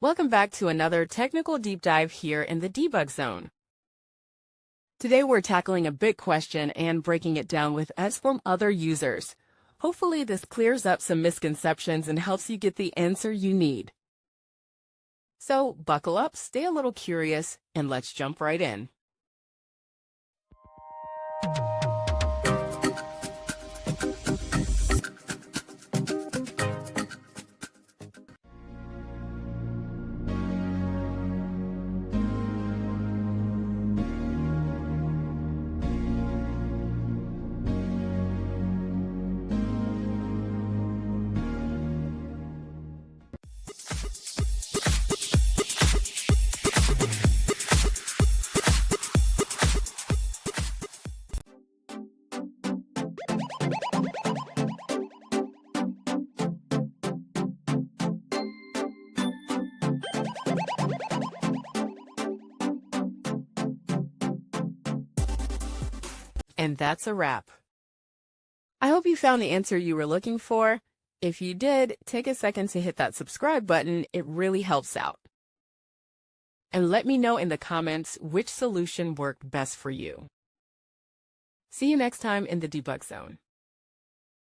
Welcome back to another technical deep dive here in the debug zone. Today we're tackling a big question and breaking it down with us from other users. Hopefully this clears up some misconceptions and helps you get the answer you need. So buckle up, stay a little curious, and let's jump right in. And that's a wrap. I hope you found the answer you were looking for. If you did, take a second to hit that subscribe button. It really helps out. And let me know in the comments which solution worked best for you. See you next time in the debug zone.